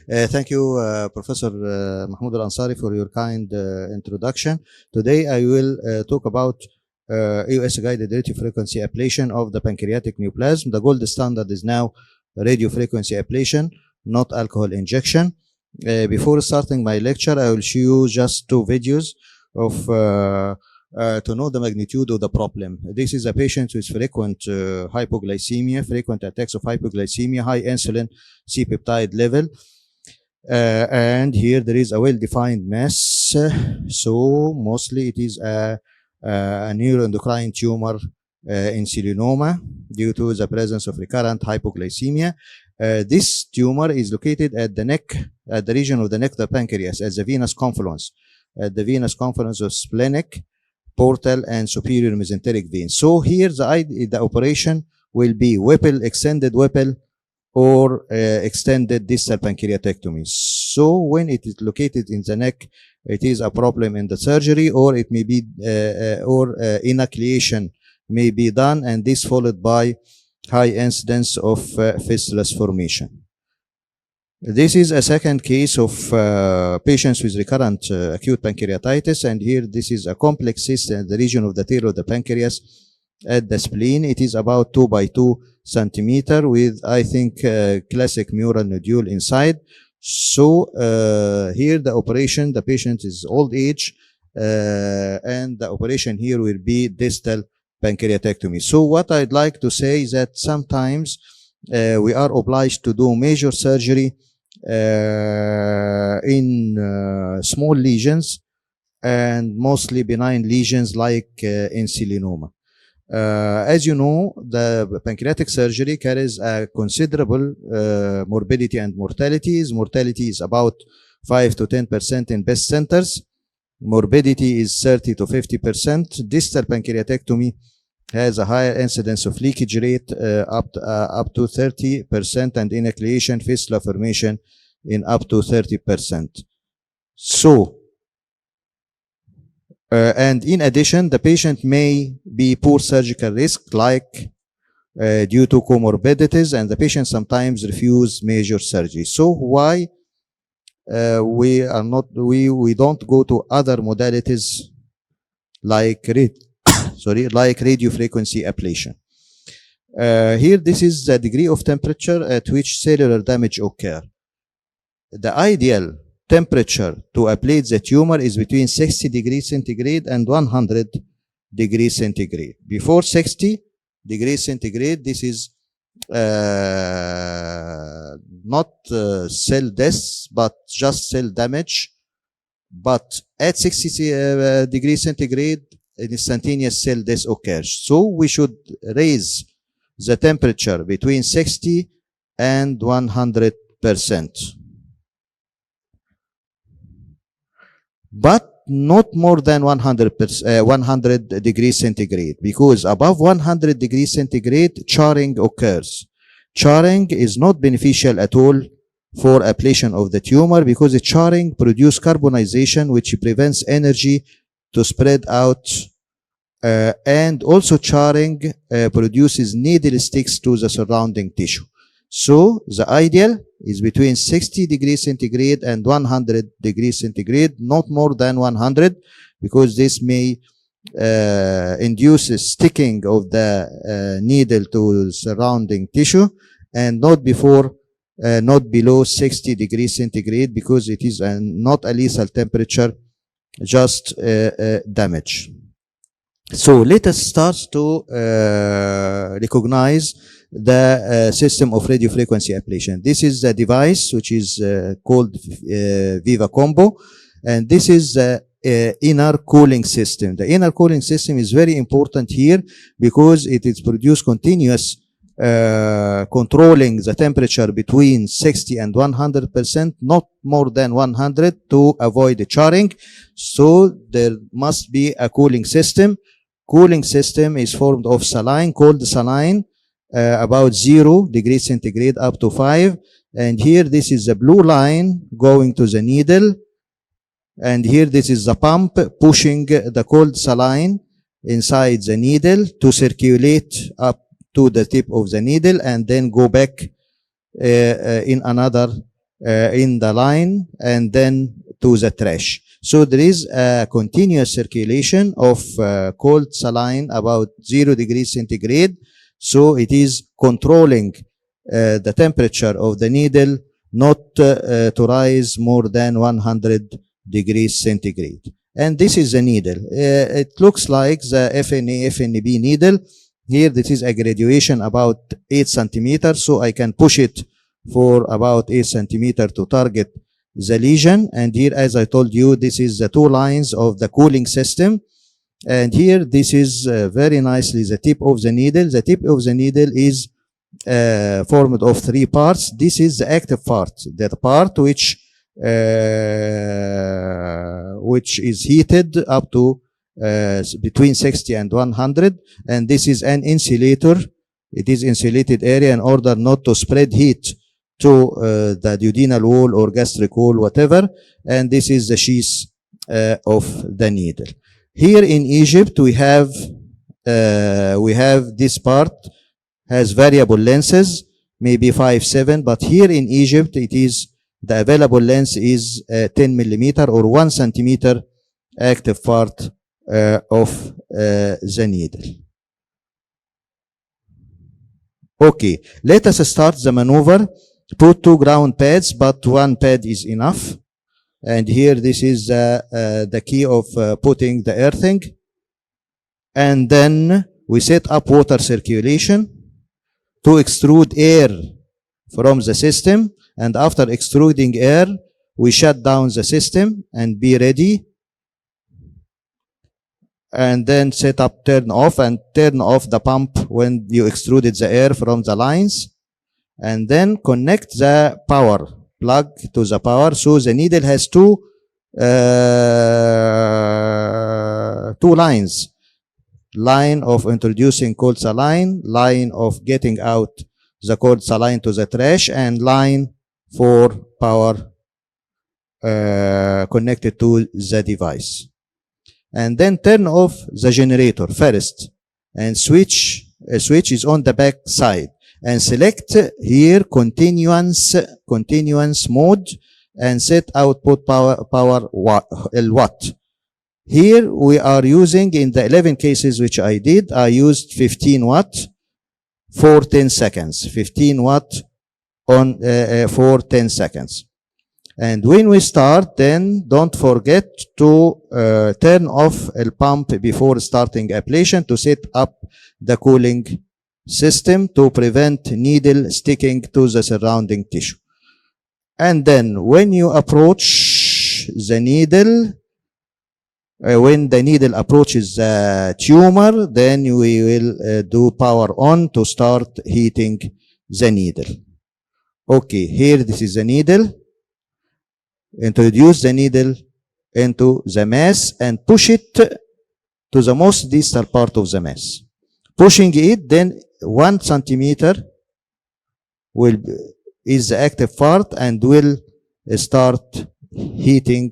Thank you, Professor Mahmoud Al-Ansari, for your kind introduction. Today, I will talk about EUS guided radiofrequency ablation of the pancreatic neoplasm. The gold standard is now radiofrequency ablation, not alcohol injection. Before starting my lecture, I will show you just two videos of to know the magnitude of the problem. This is a patient with frequent hypoglycemia, frequent attacks of hypoglycemia, high insulin C-peptide level. And here there is a well-defined mass, so mostly it is a neuroendocrine tumor in selenoma due to the presence of recurrent hypoglycemia. This tumor is located at the neck, at the region of the neck of the pancreas, at the venous confluence, of splenic, portal, and superior mesenteric veins. So here the operation will be Whipple, extended Whipple, or extended distal pancreatectomy. So when it is located in the neck, it is a problem in the surgery, or it may be, enucleation may be done, and this followed by high incidence of fistulas formation. This is a second case of patients with recurrent acute pancreatitis, and here this is a complex cyst in the region of the tail of the pancreas at the spleen. It is about 2 by 2 centimeter with, I think, classic mural nodule inside. So here the operation, the patient is old age, and the operation here will be distal pancreatectomy. So what I'd like to say is that sometimes we are obliged to do major surgery in small lesions and mostly benign lesions like in selenoma. As you know, the pancreatic surgery carries a considerable morbidity and mortality. Mortality is about 5 to 10% in best centers. Morbidity is 30 to 50%. Distal pancreatectomy has a higher incidence of leakage rate up to 30%, and enucleation fistula formation in up to 30%. So, and in addition, the patient may be poor surgical risk, like due to comorbidities, and the patient sometimes refuse major surgery. So why we don't go to other modalities like radiofrequency ablation? Here, this is the degree of temperature at which cellular damage occurs. The ideal temperature to ablate the tumor is between 60 degrees centigrade and 100 degrees centigrade. Before 60 degrees centigrade, this is not cell death, but just cell damage. But at 60 degrees centigrade, instantaneous cell death occurs. So we should raise the temperature between 60 and 100%. But not more than 100 degrees centigrade, because above 100 degrees centigrade, charring occurs. Charring is not beneficial at all for ablation of the tumor, because the charring produces carbonization, which prevents energy to spread out, and also charring produces needle sticks to the surrounding tissue. So the ideal is between 60 degrees centigrade and 100 degrees centigrade, not more than 100, because this may induce a sticking of the needle to surrounding tissue, and not below 60 degrees centigrade, because it is not a lethal temperature, just damage. So let us start to recognize the system of radiofrequency ablation. This is the device which is called Viva Combo, and this is the inner cooling system. The inner cooling system is very important here because it is produced continuous controlling the temperature between 60 and 100%, not more than 100, to avoid the charring. So there must be a cooling system. Cooling system is formed of saline, cold saline, about 0 degrees centigrade up to 5. And here, this is the blue line going to the needle. And here, this is the pump pushing the cold saline inside the needle to circulate up to the tip of the needle and then go back in another in the line and then to the trash. So there is a continuous circulation of cold saline about 0 degrees centigrade. So it is controlling the temperature of the needle not to rise more than 100 degrees centigrade. And this is the needle. It looks like the FNA, FNB needle. Here, this is a graduation about 8 centimeters, so I can push it for about 8 centimeters to target the lesion. And here, as I told you, this is the 2 lines of the cooling system. And here, this is very nicely the tip of the needle. The tip of the needle is formed of 3 parts. This is the active part, that part which is heated up to between 60 and 100, and this is an insulator. It is insulated area in order not to spread heat to the duodenal wall or gastric wall, whatever. And this is the sheath of the needle. Here in Egypt, we have this part has variable lenses, maybe 5, 7, but here in Egypt, it is the available length is 10 millimeter or 1 centimeter active part of the needle. Okay, let us start the maneuver. Put 2 ground pads, but 1 pad is enough. And here, this is the key of putting the earthing. And then we set up water circulation to extrude air from the system. And after extruding air, we shut down the system and be ready. And then set up turn off the pump when you extruded the air from the lines. And then connect the power plug to the power. So the needle has two lines. Line of introducing cold saline, line of getting out the cold saline to the trash, and line for power connected to the device. And then turn off the generator first, and switch is on the back side, and select here continuance mode and set output power L-watt. Here we are using, in the 11 cases which I did, I used 15 watt for 10 seconds, 15 watt on for 10 seconds. And when we start, then don't forget to turn off the pump before starting ablation to set up the cooling system to prevent needle sticking to the surrounding tissue. And then when you approach the needle, when the needle approaches the tumor, then we will do power on to start heating the needle. Okay, here this is the needle. Introduce the needle into the mass and push it to the most distal part of the mass. Pushing it, then 1 centimeter is the active part and will start heating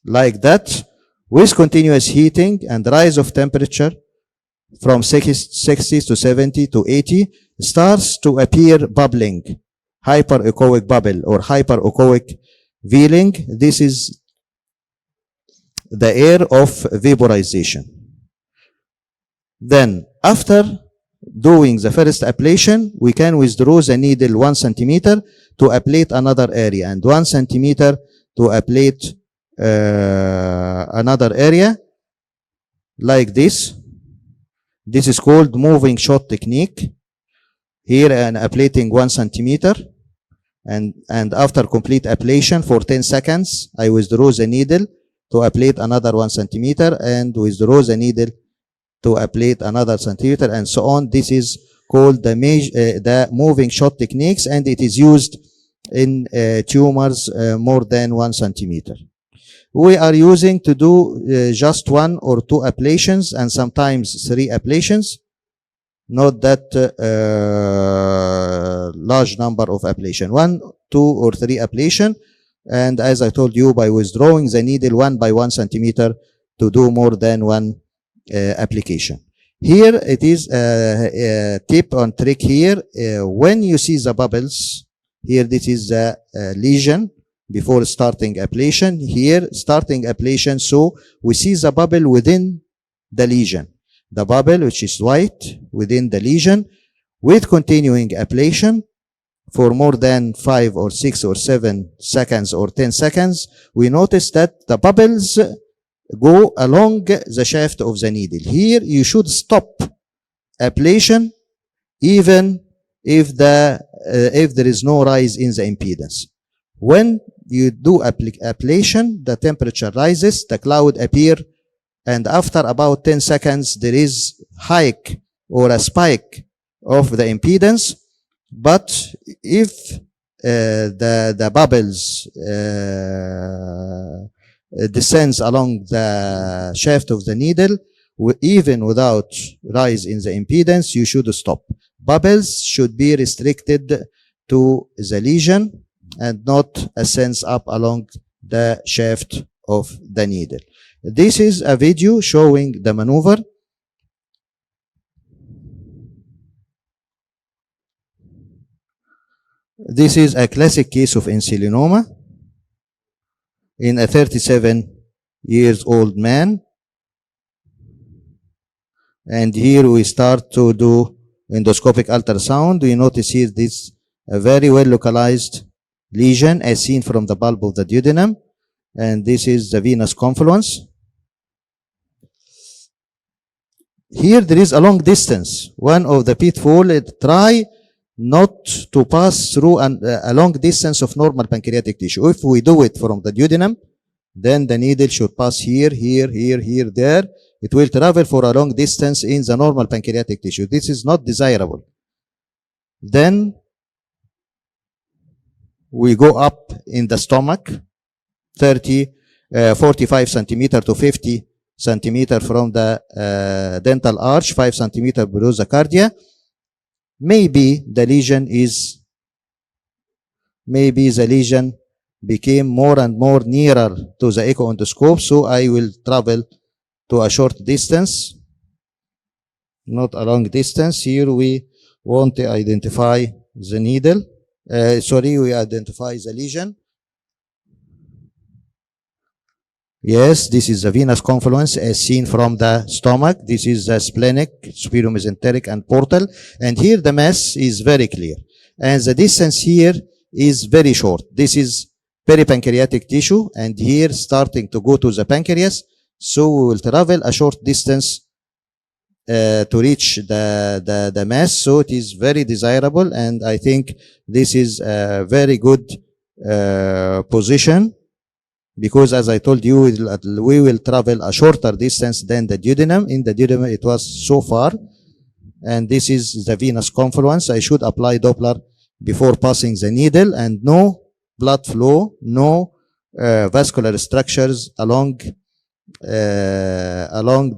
like that, with continuous heating and rise of temperature from 60 to 70 to 80, starts to appear bubbling, hyperechoic bubble or hyperechoic veiling. This is the air of vaporization. Then, after doing the first ablation, we can withdraw the needle 1 centimeter to ablate another area, and 1 centimeter to ablate another area, like this. This is called moving shot technique. Here I'm ablating 1 centimeter, and after complete ablation for 10 seconds, I withdraw the needle to ablate another 1 centimeter, and withdraw the needle to ablate another centimeter, and so on. This is called the moving shot techniques, and it is used in tumors more than 1 centimeter. We are using to do just 1 or 2 ablations, and sometimes 3 ablations, not that large number of ablation. 1, 2, or 3 ablation, and as I told you, by withdrawing the needle 1 by 1 centimeter to do more than 1 application. Here it is a tip on trick here. When you see the bubbles Here, this is the lesion before starting ablation. Here, starting ablation, so we see the bubble within the lesion. The bubble, which is white, within the lesion, with continuing ablation for more than 5 or 6 or 7 seconds or 10 seconds, we notice that the bubbles go along the shaft of the needle. Here, you should stop ablation even if there is no rise in the impedance. When you do ablation, the temperature rises, the cloud appear, and after about 10 seconds, there is hike or a spike of the impedance. But if the bubbles descends along the shaft of the needle, even without rise in the impedance, you should stop. Bubbles should be restricted to the lesion and not ascends up along the shaft of the needle. This is a video showing the maneuver. This is a classic case of insulinoma in a 37-year-old man. And here we start to do endoscopic ultrasound. We notice here this a very well localized lesion as seen from the bulb of the duodenum. And this is the venous confluence. Here there is a long distance. One of the pitfall, try not to pass through a long distance of normal pancreatic tissue. If we do it from the duodenum, then the needle should pass here, here, here, here, there. It will travel for a long distance in the normal pancreatic tissue. This is not desirable. Then we go up in the stomach, 45 centimeter to 50 centimeter from the dental arch, 5 centimeter below the cardia. Maybe the lesion became more and more nearer to the echo endoscope, so I will travel to a short distance, not a long distance. Here we want to identify the needle. We identify the lesion. Yes, this is the venous confluence as seen from the stomach. This is the splenic, superior-mesenteric, and portal. And here the mass is very clear. And the distance here is very short. This is peripancreatic tissue, and here starting to go to the pancreas. So we will travel a short distance to reach the mass. So it is very desirable, and I think this is a very good position, because as I told you, we will travel a shorter distance than the duodenum. In the duodenum, it was so far. And this is the venous confluence. I should apply Doppler before passing the needle, and no blood flow, no vascular structures along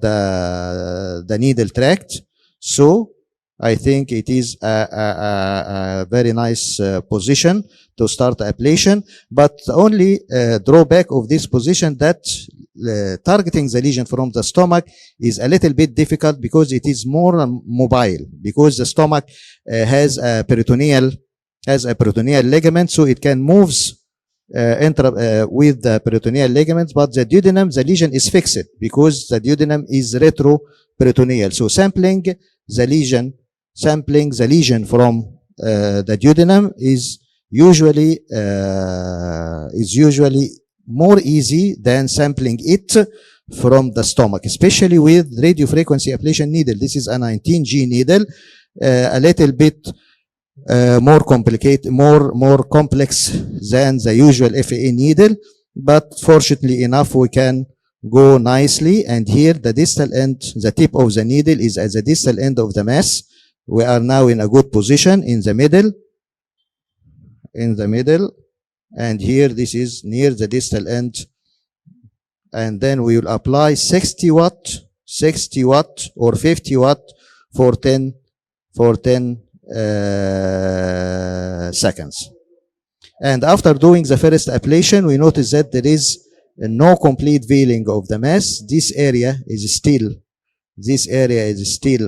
the needle tract. So I think it is a very nice position to start ablation. But the only drawback of this position that targeting the lesion from the stomach is a little bit difficult, because it is more mobile, because the stomach has a peritoneal ligament, so it can move with the peritoneal ligaments. But the duodenum, the lesion is fixed, because the duodenum is retroperitoneal. So sampling the lesion from the duodenum is usually more easy than sampling it from the stomach, especially with radiofrequency ablation needle. This is a 19G needle, a little bit more complicated, more complex than the usual FA needle, but fortunately enough we can go nicely. And here the distal end, the tip of the needle is at the distal end of the mass. We are now in a good position in the middle, and here this is near the distal end. And then we will apply 60 watt or 50 watt for 10 seconds. And after doing the first ablation, we notice that there is no complete veiling of the mass. This area is still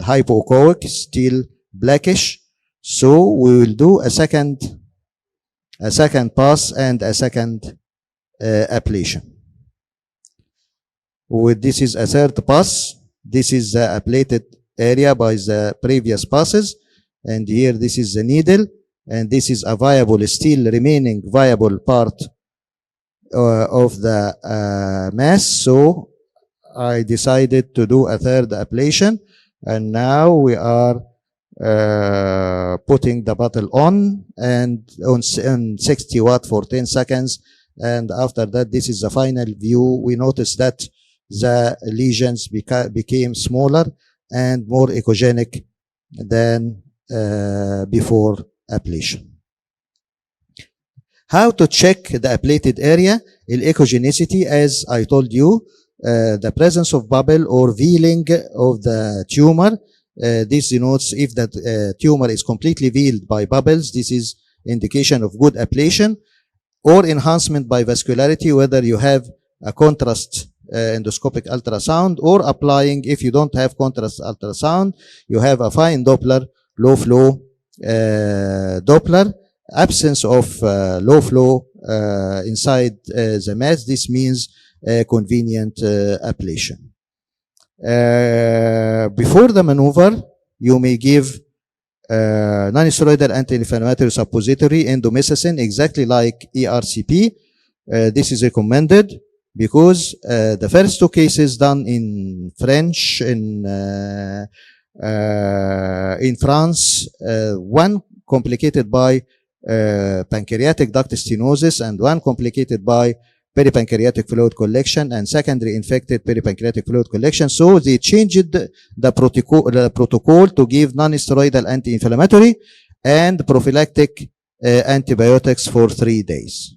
hypoechoic, still blackish. So we will do a second a second pass, and a second ablation. This is a third pass. This is the ablated area by the previous passes, and here this is the needle, and this is a viable, still remaining viable part of the mass. So I decided to do a third ablation, and now we are putting the bottle on and on 60 watt for 10 seconds. And after that, this is the final view. We notice that the lesions became smaller and more echogenic than before ablation. How to check the ablated area? Echogenicity, as I told you, the presence of bubble or veiling of the tumor. This denotes if that tumor is completely veiled by bubbles. This is indication of good ablation, or enhancement by vascularity, whether you have a contrast endoscopic ultrasound, or applying, if you don't have contrast ultrasound, you have a fine Doppler, low flow Doppler. Absence of low flow inside the mass, this means convenient ablation. Before the maneuver, you may give non-steroidal anti-inflammatory suppository indomethacin, exactly like ERCP. This is recommended because the first two cases done in French, in France, one complicated by pancreatic duct stenosis, and one complicated by peripancreatic fluid collection and secondary infected peripancreatic fluid collection. So they changed the protocol to give non-steroidal anti-inflammatory and prophylactic antibiotics for 3 days.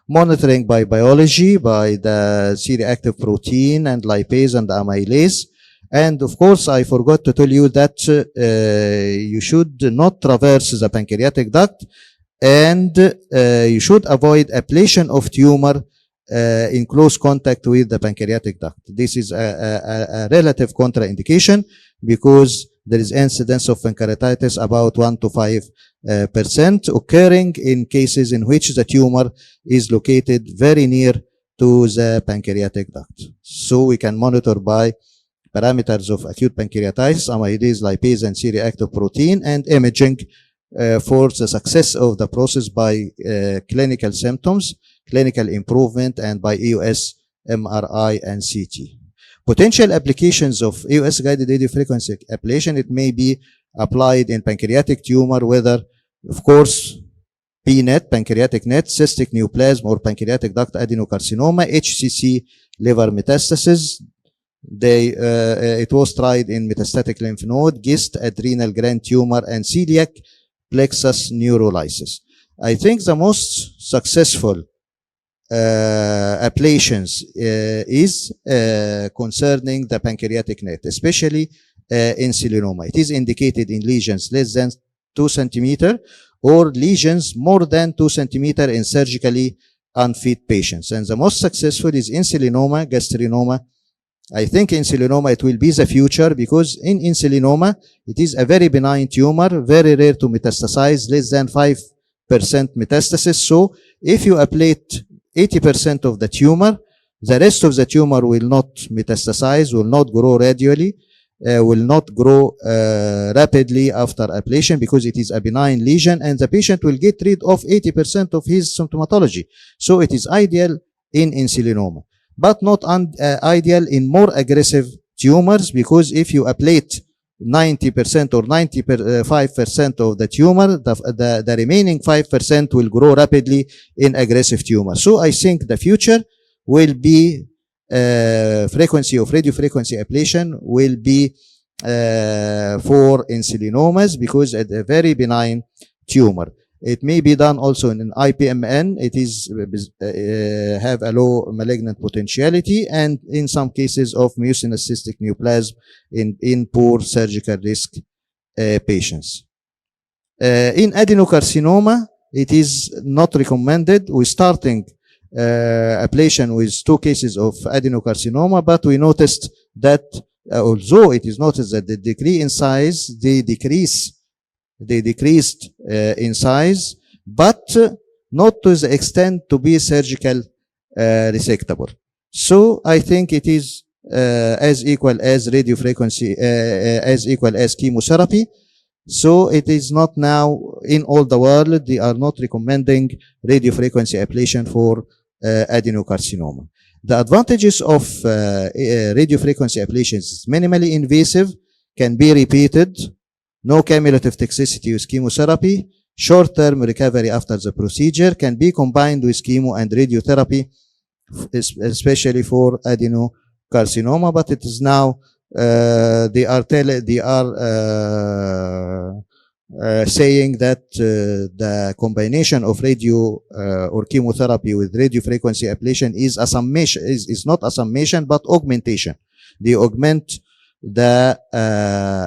Monitoring by biology, by the C-reactive protein and lipase and amylase. And of course, I forgot to tell you that you should not traverse the pancreatic duct, and you should avoid ablation of tumor in close contact with the pancreatic duct. This is a relative contraindication because there is incidence of pancreatitis about 1 to 5% occurring in cases in which the tumor is located very near to the pancreatic duct. So we can monitor by parameters of acute pancreatitis, amylase, lipase, and C-reactive protein, and imaging for the success of the process by clinical symptoms, clinical improvement, and by EUS, MRI, and CT. Potential applications of EUS guided radiofrequency ablation, it may be applied in pancreatic tumor, whether, of course, PNET, pancreatic net, cystic neoplasm, or pancreatic duct adenocarcinoma, HCC, liver metastasis. It was tried in metastatic lymph node, GIST, adrenal gland tumor, and celiac plexus neurolysis. I think the most successful ablations is concerning the pancreatic net, especially in selenoma. It is indicated in lesions less than 2 centimeter or lesions more than 2 centimeter in surgically unfit patients. And the most successful is in selenoma, gastrinoma. I think in selenoma it will be the future because in selenoma it is a very benign tumor, very rare to metastasize, less than 5% metastasis. So if you ablate 80% of the tumor, the rest of the tumor will not metastasize, will not grow radially, will not grow rapidly after ablation because it is a benign lesion, and the patient will get rid of 80% of his symptomatology. So it is ideal in selenoma, but not ideal in more aggressive tumors, because if you ablate 90% or 95% of the tumor, the remaining 5% will grow rapidly in aggressive tumor. So I think the future will be frequency of radiofrequency ablation will be for insulinomas because it's a very benign tumor. It may be done also in an IPMN. It is have a low malignant potentiality, and in some cases of mucinous cystic neoplasm in poor surgical risk patients. In adenocarcinoma, it is not recommended. We're starting ablation with 2 cases of adenocarcinoma, but we noticed that although it is noticed that the decrease in size, they decreased in size, but not to the extent to be surgical resectable. So I think it is as equal as radiofrequency, as equal as chemotherapy. So it is not now in all the world, they are not recommending radiofrequency ablation for adenocarcinoma. The advantages of radiofrequency ablation is minimally invasive, can be repeated, no cumulative toxicity with chemotherapy, short-term recovery after the procedure, can be combined with chemo and radiotherapy, especially for adenocarcinoma, but it is now they are saying that the combination of radio or chemotherapy with radiofrequency ablation is a summation, is not a summation but augmentation. They augment the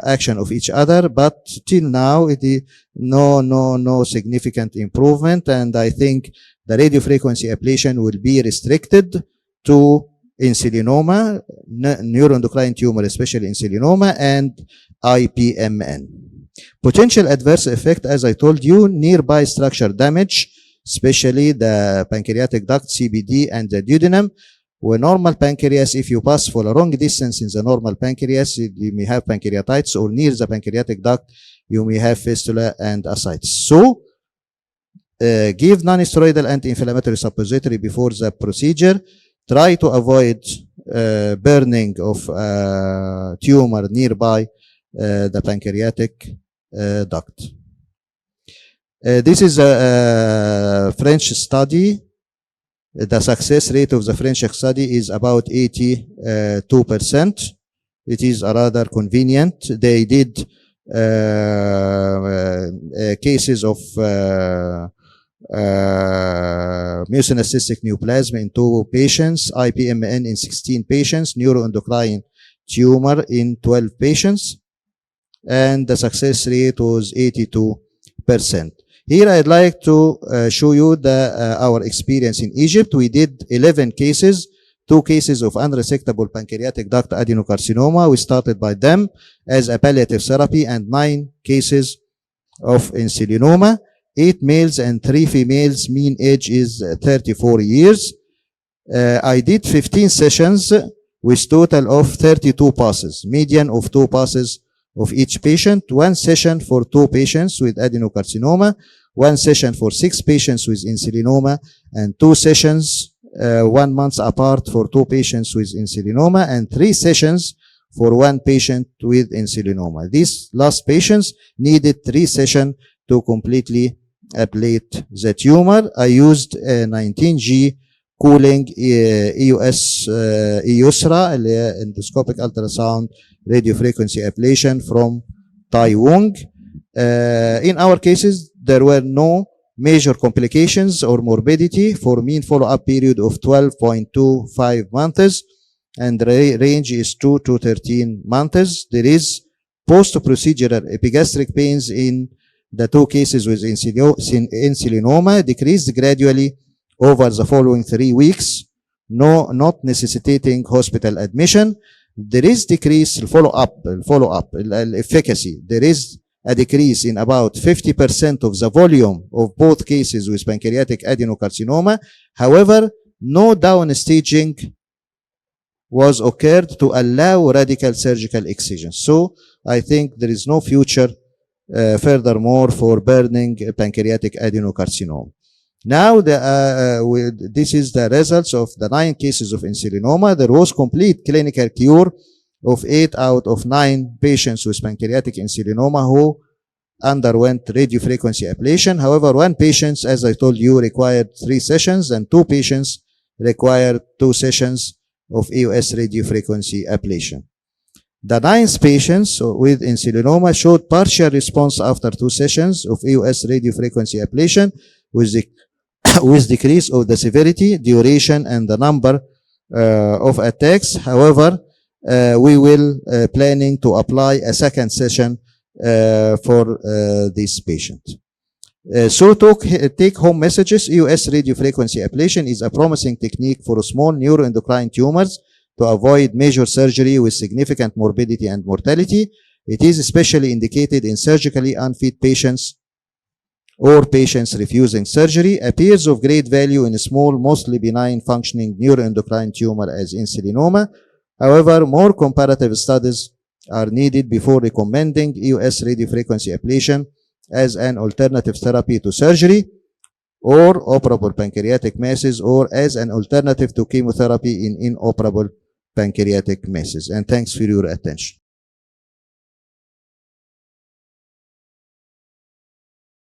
action of each other, but till now it is no significant improvement, and I think the radiofrequency ablation will be restricted to insulinoma, neuroendocrine tumor, especially insulinoma, and IPMN. Potential adverse effect, as I told you, nearby structure damage, especially the pancreatic duct, CBD, and the duodenum. With normal pancreas, if you pass for a long distance in the normal pancreas, you may have pancreatitis, or near the pancreatic duct, you may have fistula and ascites. So, give non-steroidal anti-inflammatory suppository before the procedure. Try to avoid burning of tumor nearby the pancreatic duct. This is a French study. The success rate of the French study is about 82%. It is rather convenient. They did cases of mucinous cystic neoplasm in 2 patients, IPMN in 16 patients, neuroendocrine tumor in 12 patients, and the success rate was 82%. Here I'd like to show you our experience in Egypt. We did 11 cases, 2 cases of unresectable pancreatic duct adenocarcinoma. We started by them as a palliative therapy, and 9 cases of insulinoma, 8 males and 3 females. Mean age is 34 years. I did 15 sessions with total of 32 passes, median of 2 passes of each patient, 1 session for 2 patients with adenocarcinoma, 1 session for 6 patients with insulinoma, and 2 sessions 1 month apart for 2 patients with insulinoma, and 3 sessions for 1 patient with insulinoma. These last patients needed 3 sessions to completely ablate the tumor. I used 19G cooling EUS EUSRA, endoscopic ultrasound radiofrequency ablation from Taiwan. In our cases, there were no major complications or morbidity for mean follow-up period of 12.25 months, and the range is 2 to 13 months. There is post-procedural epigastric pains in the 2 cases with insulinoma, decreased gradually over the following 3 weeks, not necessitating hospital admission. There is decrease follow-up efficacy. There is a decrease in about 50% of the volume of both cases with pancreatic adenocarcinoma. However, no downstaging was occurred to allow radical surgical excision. So I think there is no future furthermore for burning pancreatic adenocarcinoma. Now, this is the results of the 9 cases of insulinoma. There was complete clinical cure of 8 out of 9 patients with pancreatic insulinoma who underwent radiofrequency ablation. However, 1 patient, as I told you, required 3 sessions, and 2 patients required 2 sessions of EUS radiofrequency ablation. The 9th patients with insulinoma showed partial response after 2 sessions of EUS radiofrequency ablation with decrease of the severity, duration, and the number of attacks. However, we will planning to apply a 2nd session for this patient. So take home messages. EUS radiofrequency ablation is a promising technique for small neuroendocrine tumors to avoid major surgery with significant morbidity and mortality. It is especially indicated in surgically unfit patients or patients refusing surgery, appears of great value in a small, mostly benign functioning neuroendocrine tumor as insulinoma. However, more comparative studies are needed before recommending EUS radiofrequency ablation as an alternative therapy to surgery or operable pancreatic masses, or as an alternative to chemotherapy in inoperable pancreatic masses. And thanks for your attention.